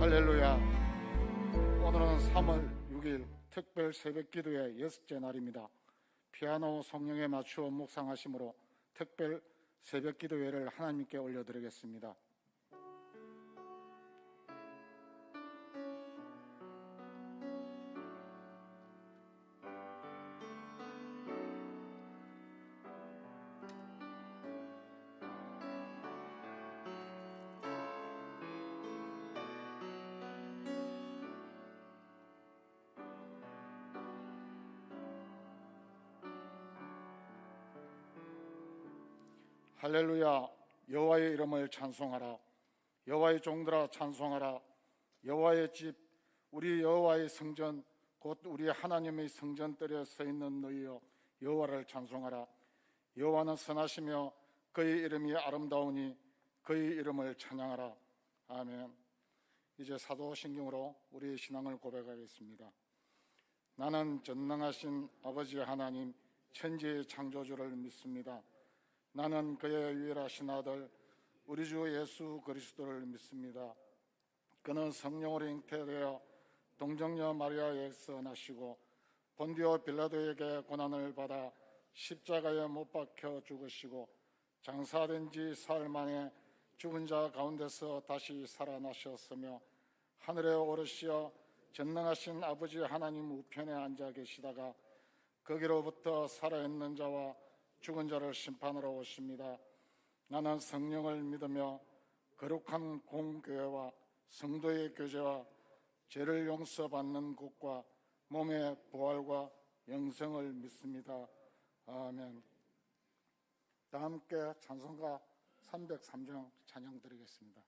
할렐루야. 오늘은 3월 6일 특별 새벽기도의 여섯째 날입니다. 피아노 성령에 맞추어 묵상하심으로 특별 새벽기도회를 하나님께 올려드리겠습니다. 할렐루야. 여호와의 이름을 찬송하라. 여호와의 종들아 찬송하라. 여호와의 집, 우리 여호와의 성전, 곧 우리 하나님의 성전들에 서 있는 너희여, 여호와를 찬송하라. 여호와는 선하시며 그의 이름이 아름다우니 그의 이름을 찬양하라. 아멘. 이제 사도신경으로 우리의 신앙을 고백하겠습니다. 나는 전능하신 아버지 하나님, 천지의 창조주를 믿습니다. 나는 그의 유일하신 아들 우리 주 예수 그리스도를 믿습니다. 그는 성령으로 잉태되어 동정녀 마리아에게서 나시고 본디오 빌라도에게 고난을 받아 십자가에 못 박혀 죽으시고 장사된 지 사흘 만에 죽은 자 가운데서 다시 살아나셨으며 하늘에 오르시어 전능하신 아버지 하나님 우편에 앉아 계시다가 거기로부터 살아있는 자와 죽은 자를 심판하러 오십니다. 나는 성령을 믿으며 거룩한 공교회와 성도의 교제와 죄를 용서받는 것과 몸의 부활과 영생을 믿습니다. 아멘. 다 함께 찬송가 303장 찬양 드리겠습니다.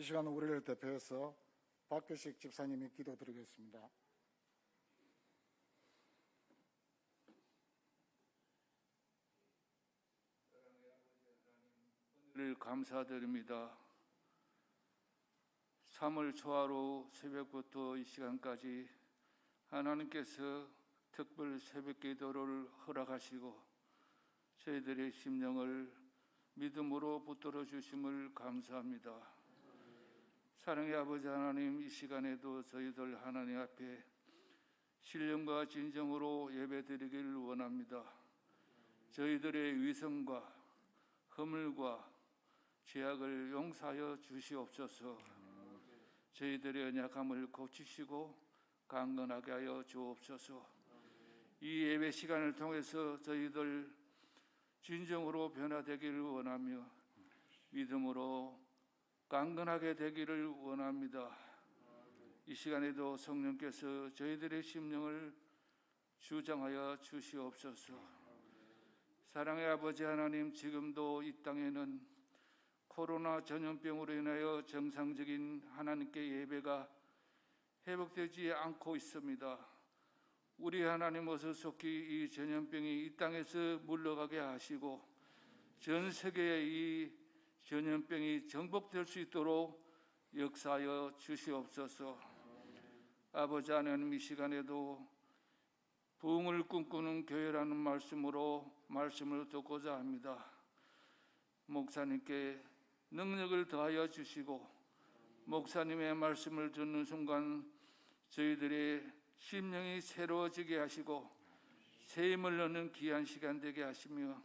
이 시간 우리를 대표해서 박규식 집사님이 기도드리겠습니다. 를 감사드립니다. 3월 초하루 새벽부터 이 시간까지 하나님께서 특별 새벽 기도를 허락하시고 저희들의 심령을 믿음으로 붙들어 주심을 감사합니다. 사랑의 아버지 하나님, 이 시간에도 저희들 하나님 앞에 신령과 진정으로 예배드리기를 원합니다. 저희들의 위선과 허물과 죄악을 용서하여 주시옵소서. 저희들의 연약함을 고치시고 강건하게 하여 주옵소서. 이 예배 시간을 통해서 저희들 진정으로 변화되기를 원하며 믿음으로 강건하게 되기를 원합니다. 이 시간에도 성령께서 저희들의 심령을 주장하여 주시옵소서. 사랑의 아버지 하나님, 지금도 이 땅에는 코로나 전염병으로 인하여 정상적인 하나님께 예배가 회복되지 않고 있습니다. 우리 하나님 어서 속히 이 전염병이 이 땅에서 물러가게 하시고 전 세계에 이 전염병이 정복될 수 있도록 역사하여 주시옵소서. 아버지 하나님, 이 시간에도 부흥을 꿈꾸는 교회라는 말씀을 듣고자 합니다. 목사님께 능력을 더하여 주시고 목사님의 말씀을 듣는 순간 저희들의 심령이 새로워지게 하시고 새 힘을 얻는 귀한 시간 되게 하시며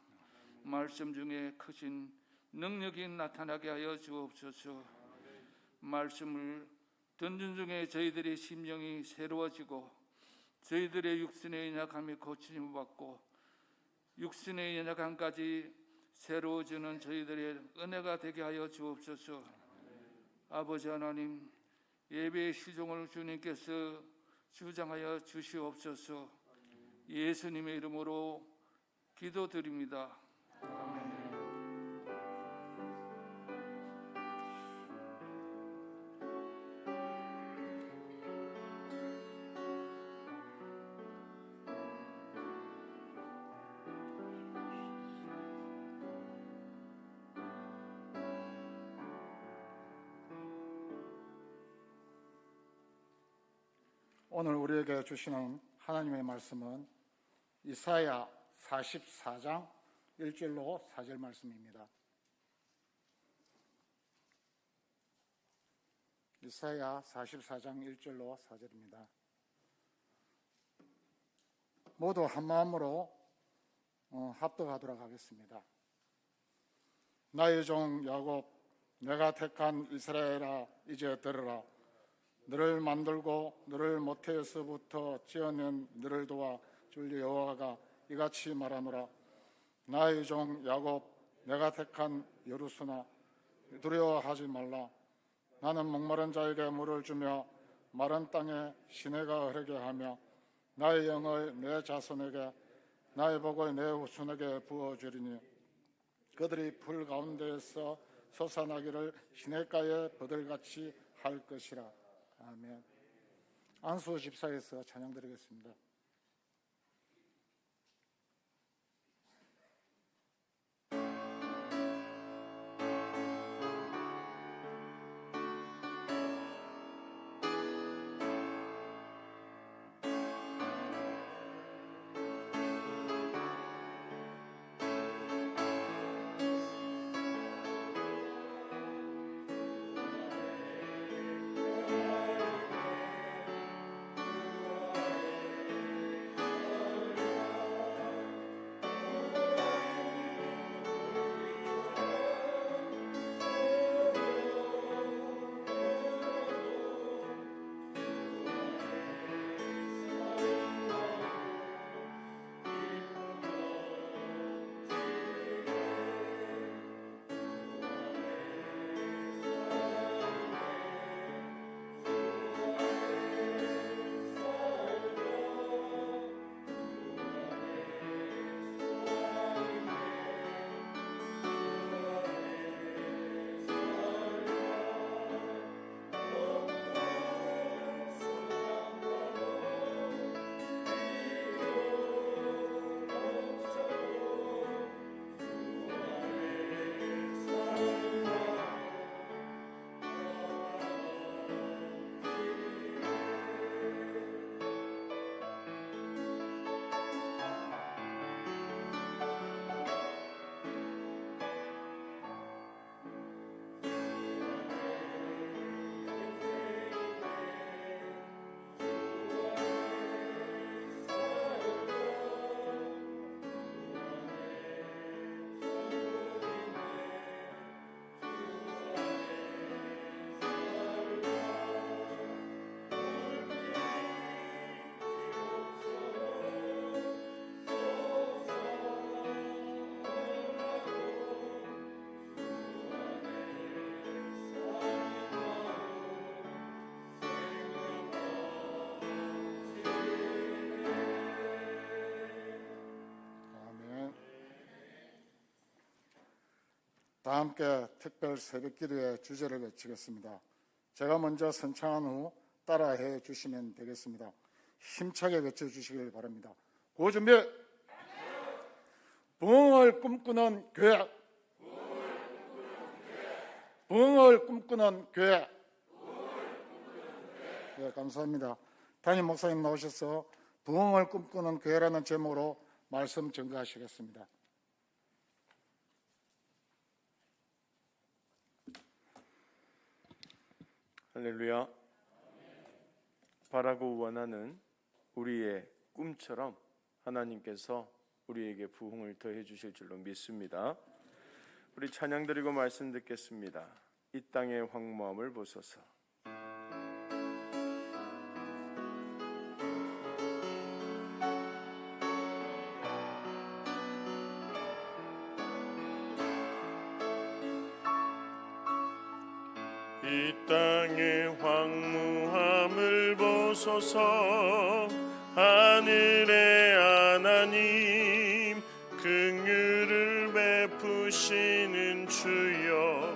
말씀 중에 크신 능력이 나타나게 하여 주옵소서. 말씀을 듣는 중에 저희들의 심령이 새로워지고 저희들의 육신의 연약함이 고침을 받고 육신의 연약함까지 새로워지는 저희들의 은혜가 되게 하여 주옵소서. 아버지 하나님, 예배의 시종을 주님께서 주장하여 주시옵소서. 예수님의 이름으로 기도드립니다. 아멘. 오늘 우리에게 주시는 하나님의 말씀은 이사야 44장 1절로 4절 말씀입니다. 이사야 44장 1절로 4절입니다. 모두 한 마음으로 합독하도록 하겠습니다. 나의 종 야곱, 내가 택한 이스라엘아, 이제 들으라. 너를 만들고 너를 모태에서부터 지어낸 너를 도와 줄 여호와가 이같이 말하노라. 나의 종 야곱, 내가 택한 여루수나, 두려워하지 말라. 나는 목마른 자에게 물을 주며 마른 땅에 시내가 흐르게 하며 나의 영을 내 자손에게 나의 복을 내 후손에게 부어주리니 그들이 풀 가운데에서 솟아나기를 시냇가에 버들같이 할 것이라. 아멘. 안수 집사에서 찬양 드리겠습니다. 다 함께 특별 새벽기도의 주제를 외치겠습니다. 제가 먼저 선창한 후 따라해 주시면 되겠습니다. 힘차게 외쳐주시길 바랍니다. 고준비! 부흥을 꿈꾸는 교회! 부흥을 꿈꾸는 교회! 네, 감사합니다. 담임 목사님 나오셔서 부흥을 꿈꾸는 교회라는 제목으로 말씀 전가하시겠습니다. 할렐루야. 바라고 원하는 우리의 꿈처럼 하나님께서 우리에게 부흥을 더해 주실 줄로 믿습니다. 우리 찬양 드리고 말씀 듣겠습니다. 이 땅의 황무함을 보소서. 이 땅의 황무함을 보소서. 하늘의 하나님 긍휼을 베푸시는 주여,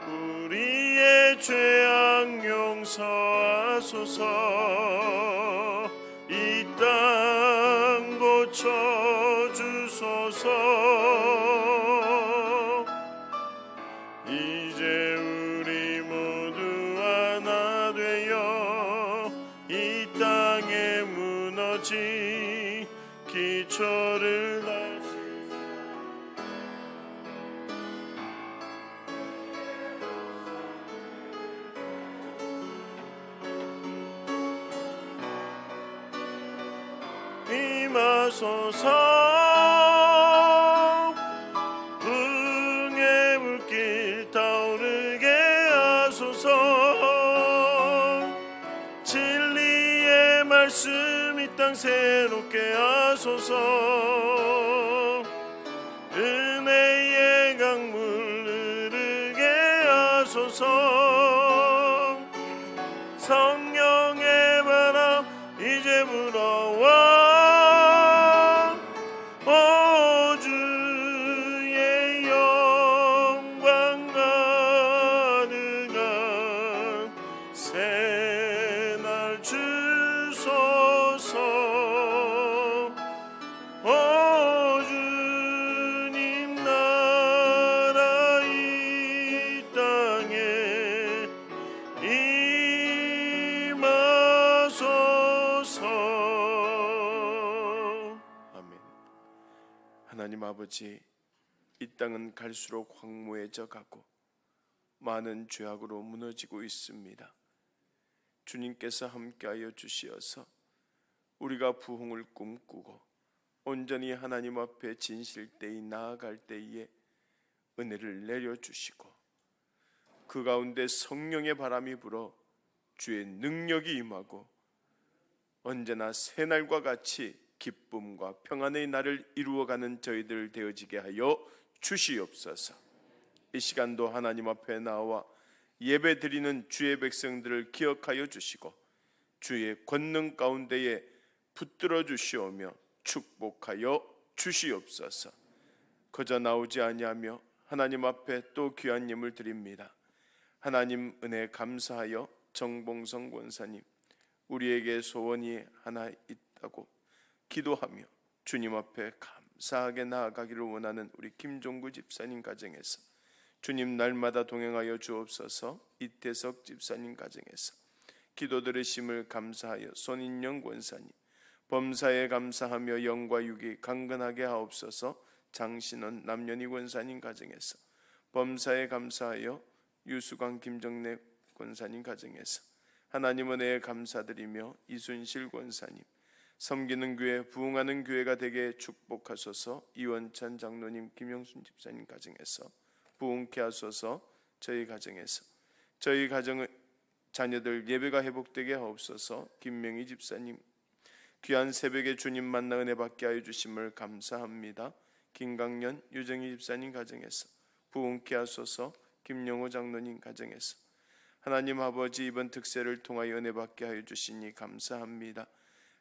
우리의 죄악 용서하소서. 이 땅 고쳐주소서. 이제 우리 모두 하나 되어 이 땅에 무너진 기초를 다시 임하소서. 부흥의 물길 타오르게 하소서. 진리의 말씀 이 땅 새롭게 하소서. 은혜의 강물 흐르게 하소서. 성령의 바람 이제 불어와. 오 주의 영광 가득한 새날 주소서. 오 주님 나라 이 땅에 임하소서. 아멘. 하나님 아버지, 이 땅은 갈수록 황무해져 가고 많은 죄악으로 무너지고 있습니다. 주님께서 함께하여 주시어서 우리가 부흥을 꿈꾸고 온전히 하나님 앞에 진실되이 나아갈 때에 은혜를 내려주시고 그 가운데 성령의 바람이 불어 주의 능력이 임하고 언제나 새날과 같이 기쁨과 평안의 날을 이루어가는 저희들 되어지게 하여 주시옵소서. 이 시간도 하나님 앞에 나와 예배 드리는 주의 백성들을 기억하여 주시고 주의 권능 가운데에 붙들어 주시오며 축복하여 주시옵소서. 그저 나오지 아니하며 하나님 앞에 또 귀한 예물 드립니다. 하나님 은혜 감사하여 정봉성 권사님, 우리에게 소원이 하나 있다고 기도하며 주님 앞에 감사하게 나아가기를 원하는 우리 김종구 집사님 가정에서 주님 날마다 동행하여 주옵소서. 이태석 집사님 가정에서 기도 들으심을 감사하여 손인영 권사님, 범사에 감사하며 영과 육이 강건하게 하옵소서. 장신원 남연희 권사님 가정에서 범사에 감사하여 유수광 김정래 권사님 가정에서 하나님 은혜에 감사드리며 이순실 권사님, 섬기는 교회, 부흥하는 교회가 되게 축복하소서. 이원찬 장로님, 김영순 집사님 가정에서 부흥케 하소서. 저희 가정에서 저희 가정의 자녀들 예배가 회복되게 하옵소서. 김명희 집사님, 귀한 새벽에 주님 만나 은혜 받게 하여 주심을 감사합니다. 김강년, 유정희 집사님 가정에서 부흥케 하소서. 김영호 장로님 가정에서 하나님 아버지 이번 특세를 통하여 은혜 받게 하여 주시니 감사합니다.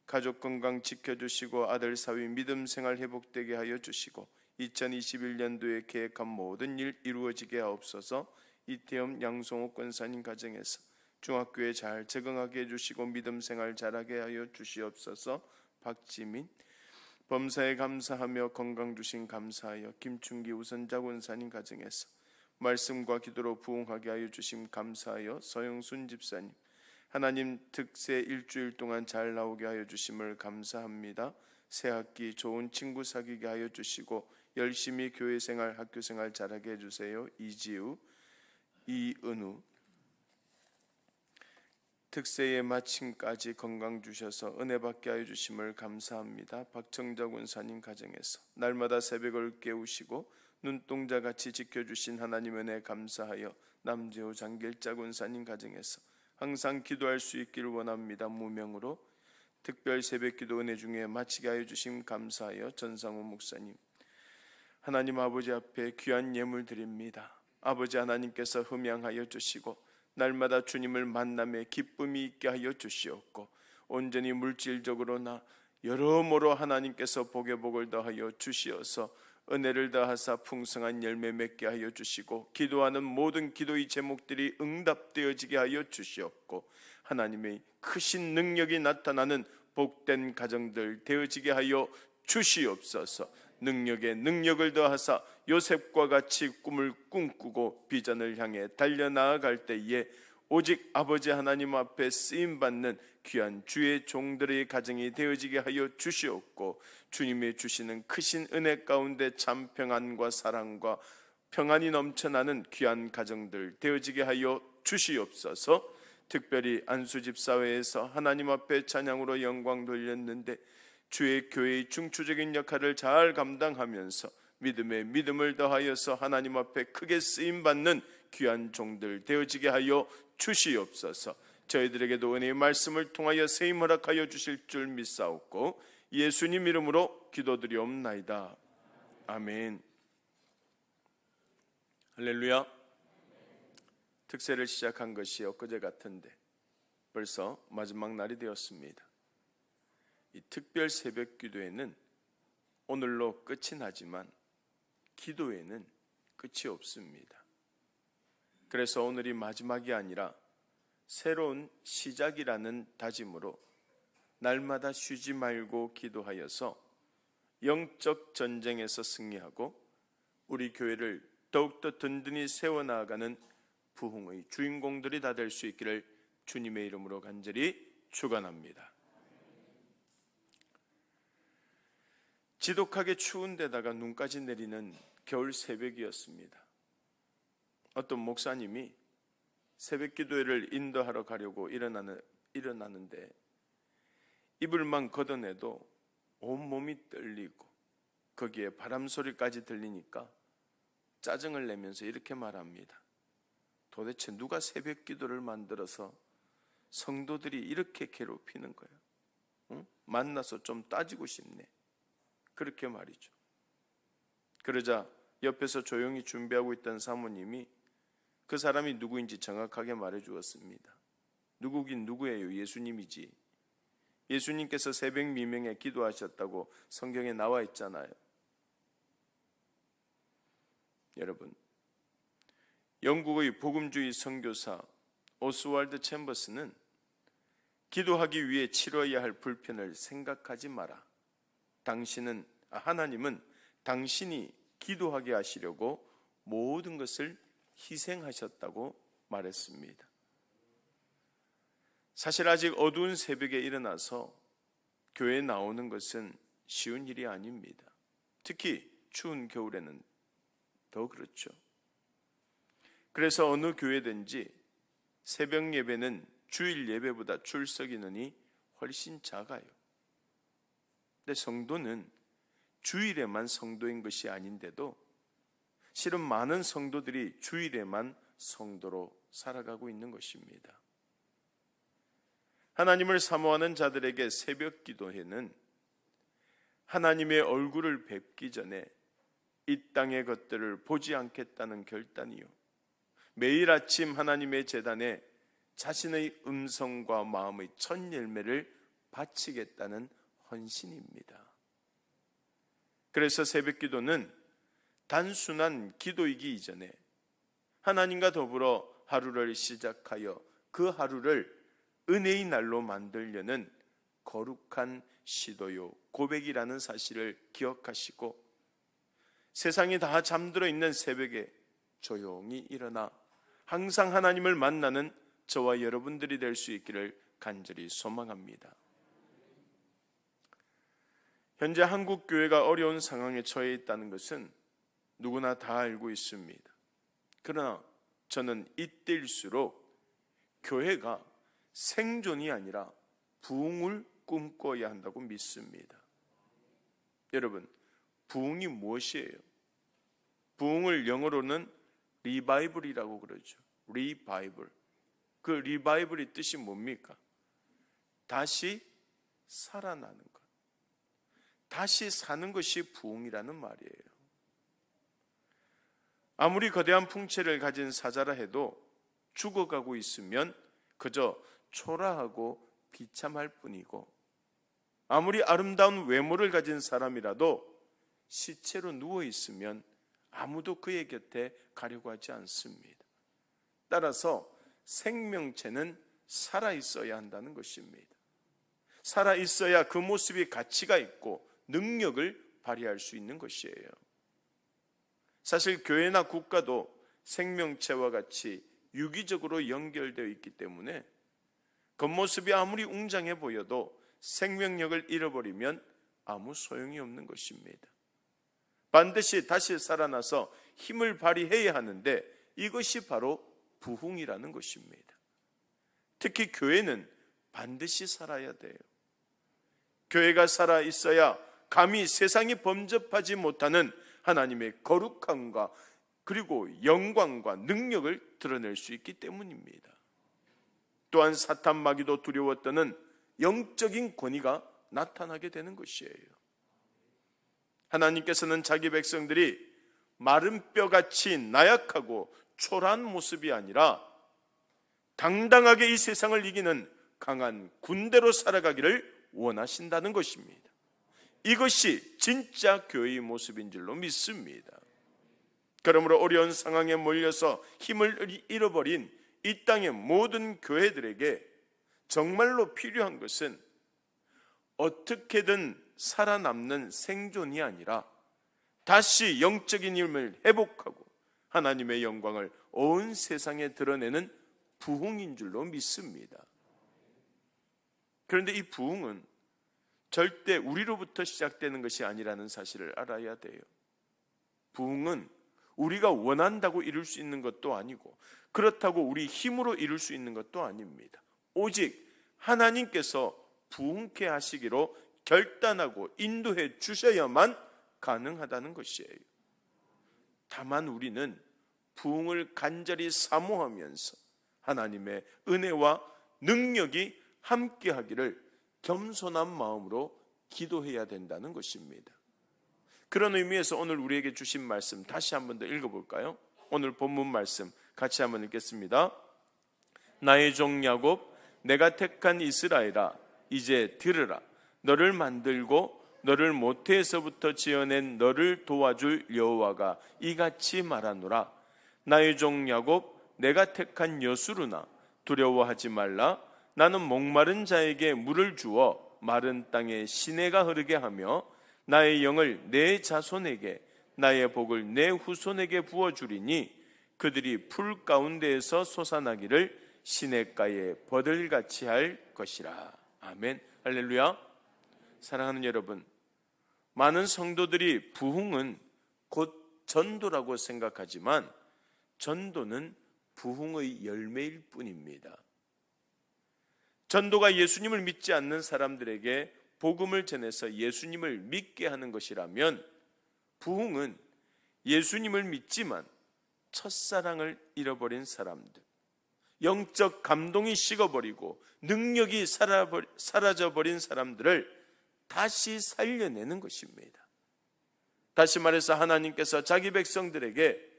가족 건강 지켜주시고 아들 사위 믿음 생활 회복되게 하여 주시고 2021년도에 계획한 모든 일 이루어지게 하옵소서. 이태영 양성호 권사님 가정에서 중학교에 잘 적응하게 해주시고 믿음 생활 잘하게 하여 주시옵소서. 박지민 범사에 감사하며 건강 주신 감사하여 김충기 우선자 권사님 가정에서 말씀과 기도로 부흥하게 하여 주심 감사하여 서영순 집사님 하나님 특세 일주일 동안 잘 나오게 하여 주심을 감사합니다. 새학기 좋은 친구 사귀게 하여 주시고 열심히 교회 생활 학교 생활 잘하게 해주세요. 이지우 이은우 특세의 마침까지 건강 주셔서 은혜 받게 하여 주심을 감사합니다. 박정자 권사님 가정에서 날마다 새벽을 깨우시고 눈동자같이 지켜주신 하나님 은혜 감사하여 남재호 장길자 권사님 가정에서 항상 기도할 수 있기를 원합니다. 무명으로 특별 새벽기도 은혜 중에 마치게 하여 주심 감사하여 전상우 목사님 하나님 아버지 앞에 귀한 예물 드립니다. 아버지 하나님께서 흠양하여 주시고 날마다 주님을 만남에 기쁨이 있게 하여 주시옵고 온전히 물질적으로나 여러모로 하나님께서 복에 복을 더하여 주시어서 은혜를 더하사 풍성한 열매 맺게 하여 주시고 기도하는 모든 기도의 제목들이 응답되어지게 하여 주시옵고 하나님의 크신 능력이 나타나는 복된 가정들 되어지게 하여 주시옵소서. 능력에 능력을 더하사 요셉과 같이 꿈을 꿈꾸고 비전을 향해 달려나아갈 때에 오직 아버지 하나님 앞에 쓰임받는 귀한 주의 종들의 가정이 되어지게 하여 주시옵고 주님의 주시는 크신 은혜 가운데 참 평안과 사랑과 평안이 넘쳐나는 귀한 가정들 되어지게 하여 주시옵소서. 특별히 안수집사회에서 하나님 앞에 찬양으로 영광 돌렸는데 주의 교회의 중추적인 역할을 잘 감당하면서 믿음에 믿음을 더하여서 하나님 앞에 크게 쓰임받는 귀한 종들 되어지게 하여 주시옵소서. 저희들에게도 은혜의 말씀을 통하여 세임 허락하여 주실 줄 믿사옵고 예수님 이름으로 기도드리옵나이다. 아멘. 할렐루야. 특세를 시작한 것이 엊그제 같은데 벌써 마지막 날이 되었습니다. 이 특별 새벽 기도회는 오늘로 끝이 나지만 기도회는 끝이 없습니다. 그래서 오늘이 마지막이 아니라 새로운 시작이라는 다짐으로 날마다 쉬지 말고 기도하여서 영적 전쟁에서 승리하고 우리 교회를 더욱더 든든히 세워나가는 부흥의 주인공들이 다 될 수 있기를 주님의 이름으로 간절히 축원합니다. 지독하게 추운 데다가 눈까지 내리는 겨울 새벽이었습니다. 어떤 목사님이 새벽 기도회를 인도하러 가려고 일어나는데 이불만 걷어내도 온몸이 떨리고 거기에 바람 소리까지 들리니까 짜증을 내면서 이렇게 말합니다. 도대체 누가 새벽 기도를 만들어서 성도들이 이렇게 괴롭히는 거야? 응? 만나서 좀 따지고 싶네. 그렇게 말이죠. 그러자 옆에서 조용히 준비하고 있던 사모님이 그 사람이 누구인지 정확하게 말해 주었습니다. 누구긴 누구예요? 예수님이지. 예수님께서 새벽 미명에 기도하셨다고 성경에 나와 있잖아요. 여러분, 영국의 복음주의 선교사 오스왈드 챔버스는 기도하기 위해 치러야 할 불편을 생각하지 마라. 하나님은 당신이 기도하게 하시려고 모든 것을 희생하셨다고 말했습니다. 사실 아직 어두운 새벽에 일어나서 교회에 나오는 것은 쉬운 일이 아닙니다. 특히 추운 겨울에는 더 그렇죠. 그래서 어느 교회든지 새벽 예배는 주일 예배보다 출석 인원이 훨씬 작아요. 근데 성도는 주일에만 성도인 것이 아닌데도 실은 많은 성도들이 주일에만 성도로 살아가고 있는 것입니다. 하나님을 사모하는 자들에게 새벽 기도회는 하나님의 얼굴을 뵙기 전에 이 땅의 것들을 보지 않겠다는 결단이요, 매일 아침 하나님의 제단에 자신의 음성과 마음의 첫 열매를 바치겠다는 헌신입니다. 그래서 새벽 기도는 단순한 기도이기 이전에 하나님과 더불어 하루를 시작하여 그 하루를 은혜의 날로 만들려는 거룩한 시도요 고백이라는 사실을 기억하시고 세상이 다 잠들어 있는 새벽에 조용히 일어나 항상 하나님을 만나는 저와 여러분들이 될 수 있기를 간절히 소망합니다. 현재 한국 교회가 어려운 상황에 처해 있다는 것은 누구나 다 알고 있습니다. 그러나 저는 이때일수록 교회가 생존이 아니라 부흥을 꿈꿔야 한다고 믿습니다. 여러분, 부흥이 무엇이에요? 부흥을 영어로는 리바이벌이라고 그러죠. 리바이벌. 그 리바이벌의 뜻이 뭡니까? 다시 살아나는 것. 다시 사는 것이 부흥이라는 말이에요. 아무리 거대한 풍채를 가진 사자라 해도 죽어가고 있으면 그저 초라하고 비참할 뿐이고, 아무리 아름다운 외모를 가진 사람이라도 시체로 누워있으면 아무도 그의 곁에 가려고 하지 않습니다. 따라서 생명체는 살아있어야 한다는 것입니다. 살아있어야 그 모습이 가치가 있고 능력을 발휘할 수 있는 것이에요. 사실 교회나 국가도 생명체와 같이 유기적으로 연결되어 있기 때문에 겉모습이 아무리 웅장해 보여도 생명력을 잃어버리면 아무 소용이 없는 것입니다. 반드시 다시 살아나서 힘을 발휘해야 하는데 이것이 바로 부흥이라는 것입니다. 특히 교회는 반드시 살아야 돼요. 교회가 살아 있어야 감히 세상이 범접하지 못하는 하나님의 거룩함과 그리고 영광과 능력을 드러낼 수 있기 때문입니다. 또한 사탄 마귀도 두려웠던 영적인 권위가 나타나게 되는 것이에요. 하나님께서는 자기 백성들이 마른 뼈같이 나약하고 초라한 모습이 아니라 당당하게 이 세상을 이기는 강한 군대로 살아가기를 원하신다는 것입니다. 이것이 진짜 교회의 모습인 줄로 믿습니다. 그러므로 어려운 상황에 몰려서 힘을 잃어버린 이 땅의 모든 교회들에게 정말로 필요한 것은 어떻게든 살아남는 생존이 아니라 다시 영적인 힘을 회복하고 하나님의 영광을 온 세상에 드러내는 부흥인 줄로 믿습니다. 그런데 이 부흥은 절대 우리로부터 시작되는 것이 아니라는 사실을 알아야 돼요. 부흥은 우리가 원한다고 이룰 수 있는 것도 아니고 그렇다고 우리 힘으로 이룰 수 있는 것도 아닙니다. 오직 하나님께서 부흥케 하시기로 결단하고 인도해 주셔야만 가능하다는 것이에요. 다만 우리는 부흥을 간절히 사모하면서 하나님의 은혜와 능력이 함께하기를 겸손한 마음으로 기도해야 된다는 것입니다. 그런 의미에서 오늘 우리에게 주신 말씀 다시 한 번 더 읽어볼까요? 오늘 본문 말씀 같이 한번 읽겠습니다. 나의 종 야곱, 내가 택한 이스라엘아, 이제 들으라. 너를 만들고 너를 모태에서부터 지어낸 너를 도와줄 여호와가 이같이 말하노라. 나의 종 야곱, 내가 택한 여수르나, 두려워하지 말라. 나는 목마른 자에게 물을 주어 마른 땅에 시내가 흐르게 하며 나의 영을 내 자손에게, 나의 복을 내 후손에게 부어주리니 그들이 풀 가운데에서 솟아나기를 시냇가에 버들같이 할 것이라. 아멘. 할렐루야. 사랑하는 여러분, 많은 성도들이 부흥은 곧 전도라고 생각하지만 전도는 부흥의 열매일 뿐입니다. 전도가 예수님을 믿지 않는 사람들에게 복음을 전해서 예수님을 믿게 하는 것이라면, 부흥은 예수님을 믿지만 첫사랑을 잃어버린 사람들, 영적 감동이 식어버리고 능력이 사라져버린 사람들을 다시 살려내는 것입니다. 다시 말해서 하나님께서 자기 백성들에게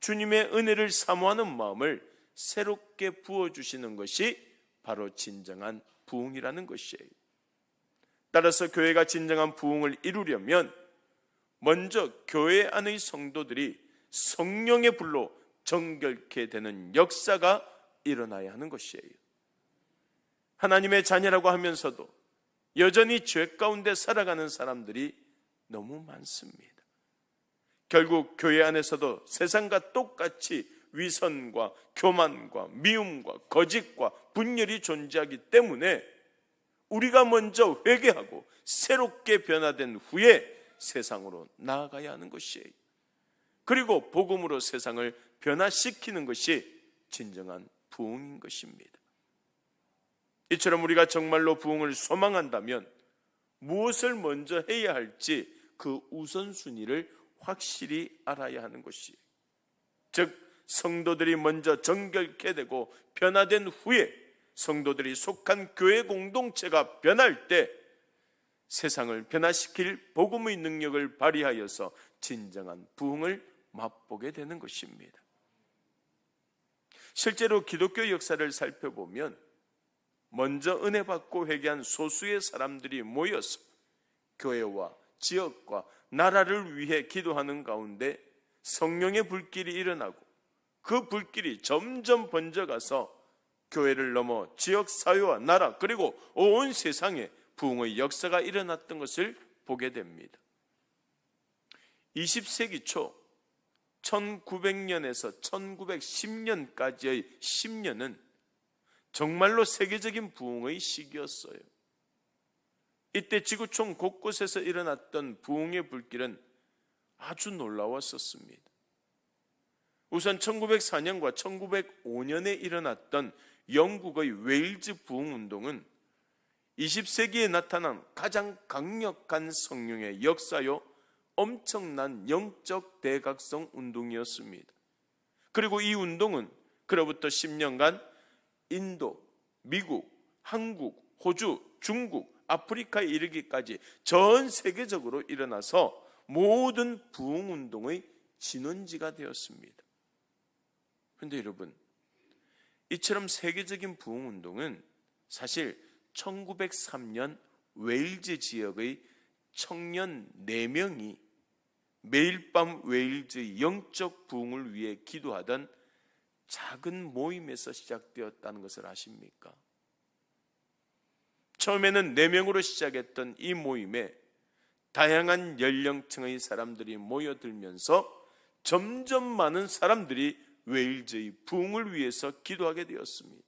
주님의 은혜를 사모하는 마음을 새롭게 부어주시는 것이 바로 진정한 부흥이라는 것이에요. 따라서 교회가 진정한 부흥을 이루려면 먼저 교회 안의 성도들이 성령의 불로 정결케 되는 역사가 일어나야 하는 것이에요. 하나님의 자녀라고 하면서도 여전히 죄 가운데 살아가는 사람들이 너무 많습니다. 결국 교회 안에서도 세상과 똑같이 위선과 교만과 미움과 거짓과 분열이 존재하기 때문에 우리가 먼저 회개하고 새롭게 변화된 후에 세상으로 나아가야 하는 것이에요. 그리고 복음으로 세상을 변화시키는 것이 진정한 부흥인 것입니다. 이처럼 우리가 정말로 부흥을 소망한다면 무엇을 먼저 해야 할지 그 우선순위를 확실히 알아야 하는 것이에요. 즉 성도들이 먼저 정결케 되고 변화된 후에 성도들이 속한 교회 공동체가 변할 때 세상을 변화시킬 복음의 능력을 발휘하여서 진정한 부흥을 맛보게 되는 것입니다. 실제로 기독교 역사를 살펴보면 먼저 은혜 받고 회개한 소수의 사람들이 모여서 교회와 지역과 나라를 위해 기도하는 가운데 성령의 불길이 일어나고 그 불길이 점점 번져가서 교회를 넘어 지역 사회와 나라 그리고 온 세상에 부흥의 역사가 일어났던 것을 보게 됩니다. 20세기 초 1900년에서 1910년까지의 10년은 정말로 세계적인 부흥의 시기였어요. 이때 지구촌 곳곳에서 일어났던 부흥의 불길은 아주 놀라웠었습니다. 우선 1904년과 1905년에 일어났던 영국의 웨일즈 부흥운동은 20세기에 나타난 가장 강력한 성령의 역사요 엄청난 영적 대각성 운동이었습니다. 그리고 이 운동은 그로부터 10년간 인도, 미국, 한국, 호주, 중국, 아프리카에 이르기까지 전 세계적으로 일어나서 모든 부흥운동의 진원지가 되었습니다. 그런데 여러분, 이처럼 세계적인 부흥운동은 사실 1903년 웨일즈 지역의 청년 4명이 매일 밤 웨일즈의 영적 부흥을 위해 기도하던 작은 모임에서 시작되었다는 것을 아십니까? 처음에는 4명으로 시작했던 이 모임에 다양한 연령층의 사람들이 모여들면서 점점 많은 사람들이 웨일즈의 부흥을 위해서 기도하게 되었습니다.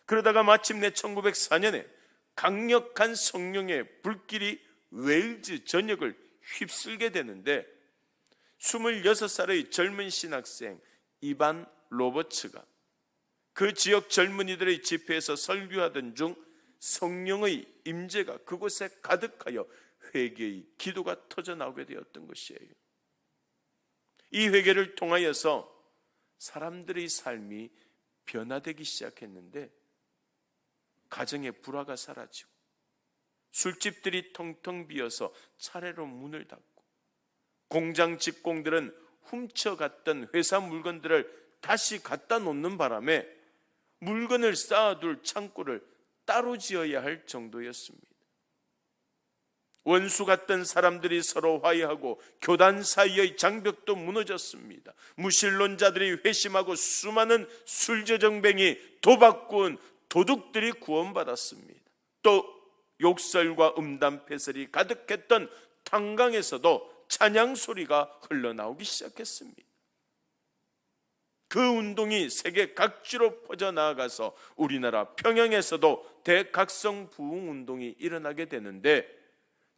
그러다가 마침내 1904년에 강력한 성령의 불길이 웨일즈 전역을 휩쓸게 되는데 26살의 젊은 신학생 이반 로버츠가 그 지역 젊은이들의 집회에서 설교하던 중 성령의 임재가 그곳에 가득하여 회개의 기도가 터져나오게 되었던 것이에요. 이 회개를 통하여서 사람들의 삶이 변화되기 시작했는데 가정의 불화가 사라지고 술집들이 텅텅 비어서 차례로 문을 닫고 공장 직공들은 훔쳐갔던 회사 물건들을 다시 갖다 놓는 바람에 물건을 쌓아둘 창고를 따로 지어야 할 정도였습니다. 원수 같던 사람들이 서로 화해하고 교단 사이의 장벽도 무너졌습니다. 무신론자들이 회심하고 수많은 술저정뱅이 도박꾼 도둑들이 구원받았습니다. 또 욕설과 음담패설이 가득했던 탄광에서도 찬양 소리가 흘러나오기 시작했습니다. 그 운동이 세계 각지로 퍼져나가서 우리나라 평양에서도 대각성 부흥 운동이 일어나게 되는데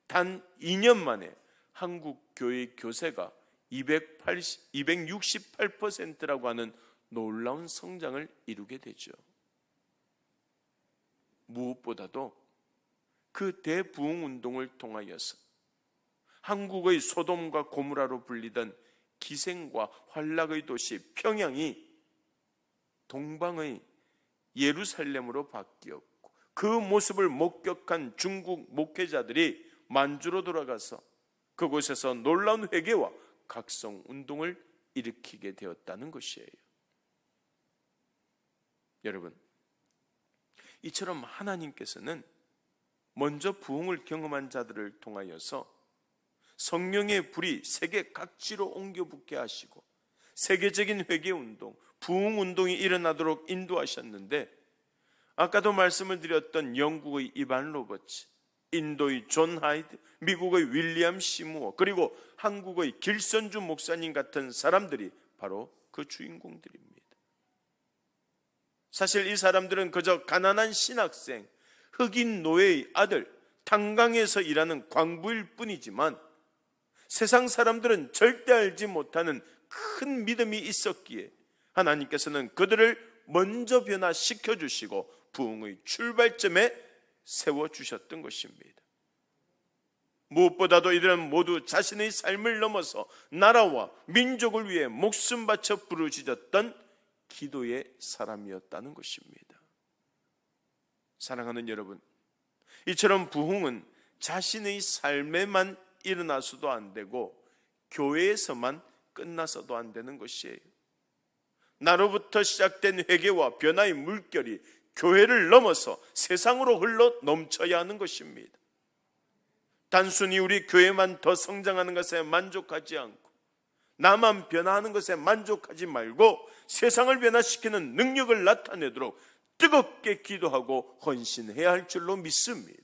단 2년 만에 한국 교회 교세가 268%라고 하는 놀라운 성장을 이루게 되죠. 무엇보다도 그 대부흥 운동을 통하여서 한국의 소돔과 고무라로 불리던 기생과 환락의 도시 평양이 동방의 예루살렘으로 바뀌었고 그 모습을 목격한 중국 목회자들이 만주로 돌아가서 그곳에서 놀라운 회개와 각성 운동을 일으키게 되었다는 것이에요. 여러분, 이처럼 하나님께서는 먼저 부흥을 경험한 자들을 통하여서 성령의 불이 세계 각지로 옮겨 붙게 하시고 세계적인 회개운동, 부흥운동이 일어나도록 인도하셨는데, 아까도 말씀을 드렸던 영국의 이반 로버츠, 인도의 존 하이드, 미국의 윌리엄 시무어, 그리고 한국의 길선주 목사님 같은 사람들이 바로 그 주인공들입니다. 사실 이 사람들은 그저 가난한 신학생, 흑인 노예의 아들, 탄광에서 일하는 광부일 뿐이지만 세상 사람들은 절대 알지 못하는 큰 믿음이 있었기에 하나님께서는 그들을 먼저 변화시켜 주시고 부흥의 출발점에 세워주셨던 것입니다. 무엇보다도 이들은 모두 자신의 삶을 넘어서 나라와 민족을 위해 목숨 바쳐 부르짖었던 기도의 사람이었다는 것입니다. 사랑하는 여러분, 이처럼 부흥은 자신의 삶에만 일어나서도 안 되고 교회에서만 끝나서도 안 되는 것이에요. 나로부터 시작된 회개와 변화의 물결이 교회를 넘어서 세상으로 흘러 넘쳐야 하는 것입니다. 단순히 우리 교회만 더 성장하는 것에 만족하지 않고 나만 변화하는 것에 만족하지 말고 세상을 변화시키는 능력을 나타내도록 뜨겁게 기도하고 헌신해야 할 줄로 믿습니다.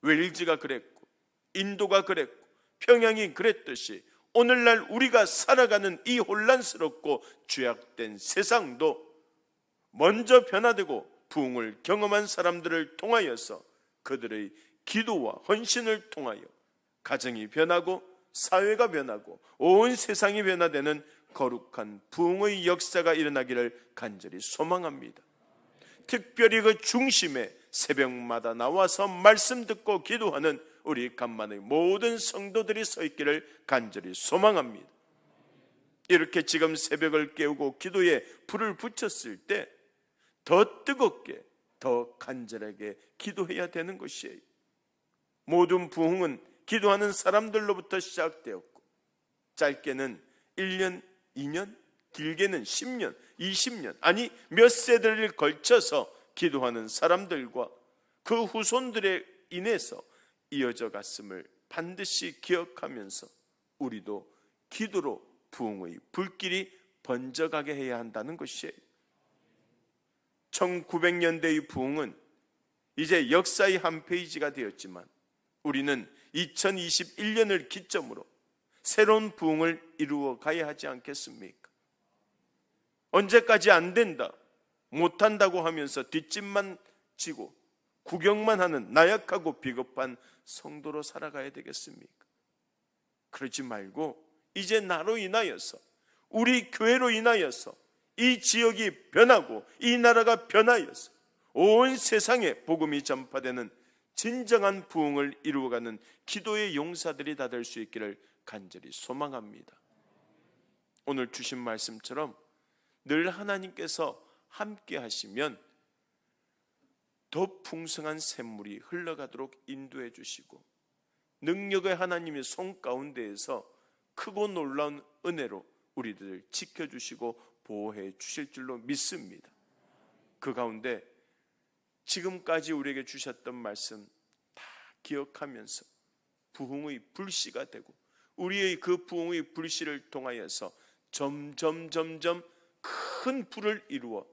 웨일즈가 그랬고 인도가 그랬고 평양이 그랬듯이 오늘날 우리가 살아가는 이 혼란스럽고 죄악된 세상도 먼저 변화되고 부흥을 경험한 사람들을 통하여서 그들의 기도와 헌신을 통하여 가정이 변하고 사회가 변하고 온 세상이 변화되는 거룩한 부흥의 역사가 일어나기를 간절히 소망합니다. 특별히 그 중심에 새벽마다 나와서 말씀 듣고 기도하는 우리 간만의 모든 성도들이 서 있기를 간절히 소망합니다. 이렇게 지금 새벽을 깨우고 기도에 불을 붙였을 때 더 뜨겁게 더 간절하게 기도해야 되는 것이에요. 모든 부흥은 기도하는 사람들로부터 시작되었고 짧게는 1년, 2년, 길게는 10년, 20년, 아니 몇 세대를 걸쳐서 기도하는 사람들과 그 후손들에 인해서 이어져 갔음을 반드시 기억하면서 우리도 기도로 부흥의 불길이 번져가게 해야 한다는 것이에요. 1900년대의 부흥은 이제 역사의 한 페이지가 되었지만 우리는 2021년을 기점으로 새로운 부흥을 이루어 가야 하지 않겠습니까? 언제까지 안 된다, 못한다고 하면서 뒷짐만 지고 구경만 하는 나약하고 비겁한 성도로 살아가야 되겠습니까? 그러지 말고 이제 나로 인하여서, 우리 교회로 인하여서 이 지역이 변하고 이 나라가 변하여서 온 세상에 복음이 전파되는 진정한 부흥을 이루어가는 기도의 용사들이 다 될 수 있기를 간절히 소망합니다. 오늘 주신 말씀처럼 늘 하나님께서 함께 하시면 더 풍성한 샘물이 흘러가도록 인도해 주시고 능력의 하나님의 손 가운데에서 크고 놀라운 은혜로 우리들을 지켜주시고 보호해 주실 줄로 믿습니다. 그 가운데 지금까지 우리에게 주셨던 말씀 다 기억하면서 부흥의 불씨가 되고 우리의 그 부흥의 불씨를 통하여서 점점 큰 불을 이루어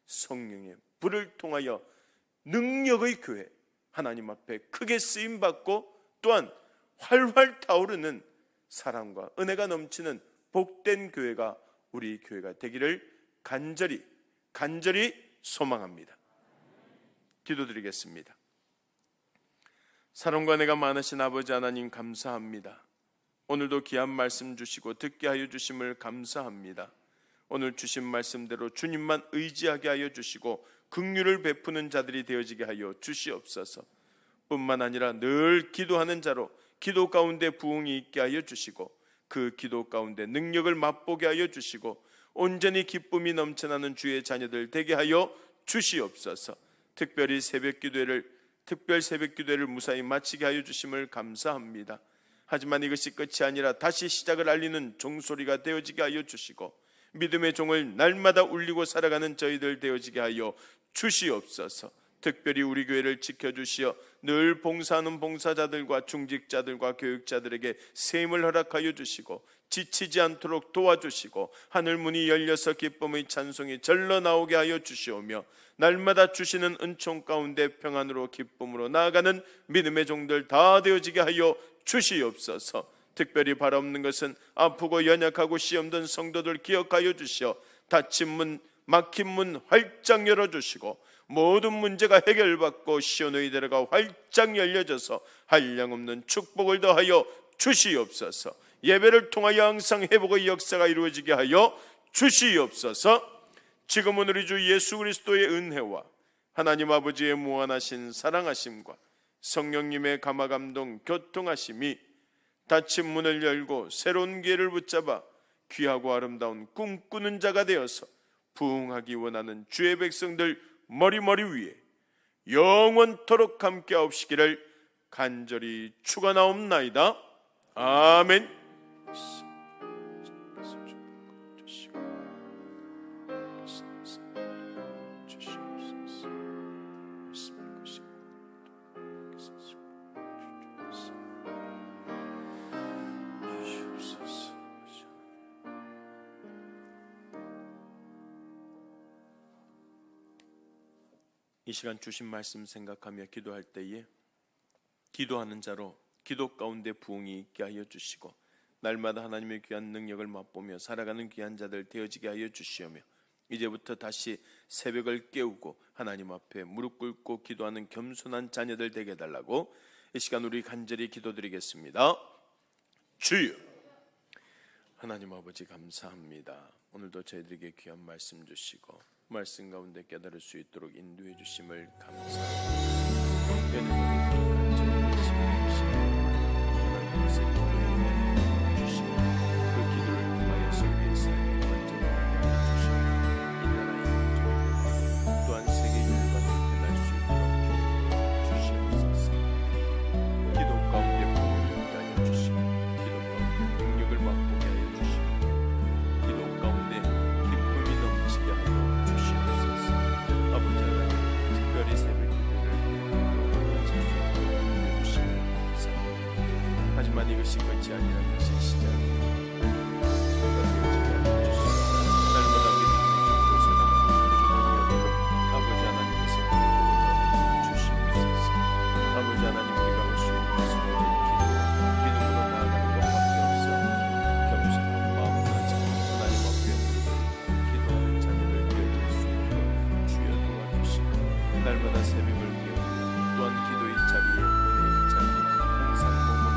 성령의 불을 통하여 능력의 교회, 하나님 앞에 크게 쓰임받고 또한 활활 타오르는 사랑과 은혜가 넘치는 복된 교회가 우리 교회가 되기를 간절히 소망합니다. 기도드리겠습니다. 사랑과 은혜가 많으신 아버지 하나님 감사합니다. 오늘도 귀한 말씀 주시고 듣게 하여 주심을 감사합니다. 오늘 주신 말씀대로 주님만 의지하게 하여 주시고 긍휼을 베푸는 자들이 되어지게 하여 주시옵소서. 뿐만 아니라 늘 기도하는 자로 기도 가운데 부흥이 있게 하여 주시고 그 기도 가운데 능력을 맛보게 하여 주시고 온전히 기쁨이 넘쳐나는 주의 자녀들 되게 하여 주시옵소서. 특별 새벽 기도회를 무사히 마치게 하여 주심을 감사합니다. 하지만 이것이 끝이 아니라 다시 시작을 알리는 종소리가 되어지게 하여 주시고 믿음의 종을 날마다 울리고 살아가는 저희들 되어지게 하여 주시옵소서. 특별히 우리 교회를 지켜주시어 늘 봉사하는 봉사자들과 중직자들과 교육자들에게 세임을 허락하여 주시고 지치지 않도록 도와주시고 하늘 문이 열려서 기쁨의 찬송이 절로 나오게 하여 주시오며 날마다 주시는 은총 가운데 평안으로 기쁨으로 나아가는 믿음의 종들 다 되어지게 하여 주시옵소서. 특별히 바라옵는 것은 아프고 연약하고 시험든 성도들 기억하여 주시어 닫힌 문 막힌 문 활짝 열어주시고 모든 문제가 해결받고 시온의 대로가 활짝 열려져서 한량없는 축복을 더하여 주시옵소서. 예배를 통하여 항상 회복의 역사가 이루어지게 하여 주시옵소서. 지금은 우리 주 예수 그리스도의 은혜와 하나님 아버지의 무한하신 사랑하심과 성령님의 감화감동 교통하심이 닫힌 문을 열고 새로운 기회를 붙잡아 귀하고 아름다운 꿈꾸는 자가 되어서 부흥하기 원하는 주의 백성들 머리머리 위에 영원토록 함께 하옵시기를 간절히 축원하옵나이다. 아멘. 이 시간 주신 말씀 생각하며 기도할 때에 기도하는 자로 기도 가운데 부흥이 있게 하여 주시고 날마다 하나님의 귀한 능력을 맛보며 살아가는 귀한 자들 되어지게 하여 주시오며 이제부터 다시 새벽을 깨우고 하나님 앞에 무릎 꿇고 기도하는 겸손한 자녀들 되게 해달라고 이 시간 우리 간절히 기도드리겠습니다. 주여, 하나님 아버지 감사합니다. 오늘도 저희들에게 귀한 말씀 주시고 말씀 가운데 깨달을 수 있도록 인도해 주심을 감사합니다. 하지만 이것이 끝이 아니라 다시 시작입니다. 날마다 믿음의 중으로 살아가는 아버지 하나님께서 주시옵소서. 아버지 하나님 우리가 할 수 있는 것은 믿음으로 나아가는 것밖에 없어 겸손한 마음을 가지고 하나님 앞에 기도하는 자녀들 되어질 수 있도록 주여 도와주시고 날마다 새벽을 깨우며 또한 기도의 자리에 은혜의 자리에 항상 머물러